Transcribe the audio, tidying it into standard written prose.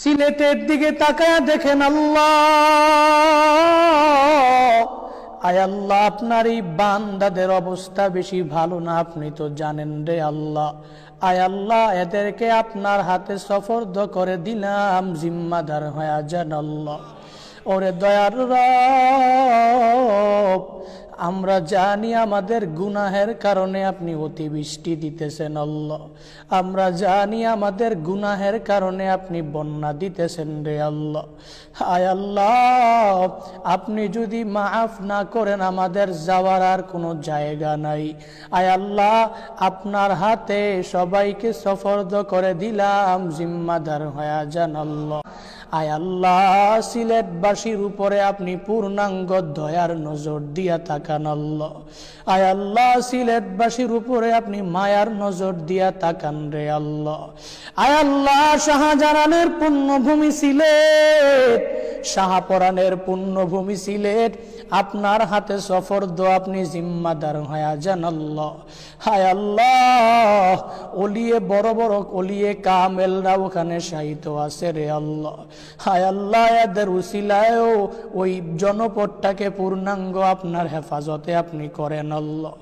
সিলেটের দিকে তাকায় দেখেন আল্লাহ, আয় আল্লাহ, আপনার এই বান্দাদের অবস্থা বেশি ভালো না, আপনি তো জানেন রে আল্লাহ। আয় আল্লাহ, এদেরকে আপনার হাতে সফর্দ করে দিলাম, জিম্মাদার হয়ে যান আল্লাহ। ওরে দয়ার রব, আমরা জানি আমাদের গুনাহের কারণে আপনি অতিবৃষ্টি দিতেছেন আল্লাহ। আমরা জানি আমাদের গুনাহের কারণে আপনি বন্যা দিতেছেন রে আল্লাহ। আয় আল্লাহ, আপনি যদি মাফ না করেন আমাদের যাওয়ার আর কোনো জায়গা নাই। আয় আল্লাহ, আপনার হাতে সবাইকে সফর্দ করে দিলাম, জিম্মাদার হয়ে যান আল্লাহ। আয় আল্লাহ, সিলেটবাসীর উপরে আপনি পূর্ণাঙ্গ দয়ার নজর দিয়া তাকান আল্লাহ। আয় আল্লাহ, সিলেটবাসীর উপরে আপনি মায়ার নজর দিয়া তাকান রে আল্লাহ। আয় আল্লাহ, শাহজালালের পুণ্যভূমি সিলেট, শাহপরানের পুণ্যভূমি সিলেট, আপনার হাতে সফর্দ, আপনি জিম্মাদার হয়ে যান আল্লাহ। হায় আল্লাহ, ওলিয়ে বড় বড় ওলিয়ে কামেলরা ওখানে শায়িত আছে রে আল্লাহ। হায় আল্লাহ, এদের উসিলায়ও ওই জনপদটাকে পূর্ণাঙ্গ আপনার হেফাজতে আপনি করেন আল্লাহ।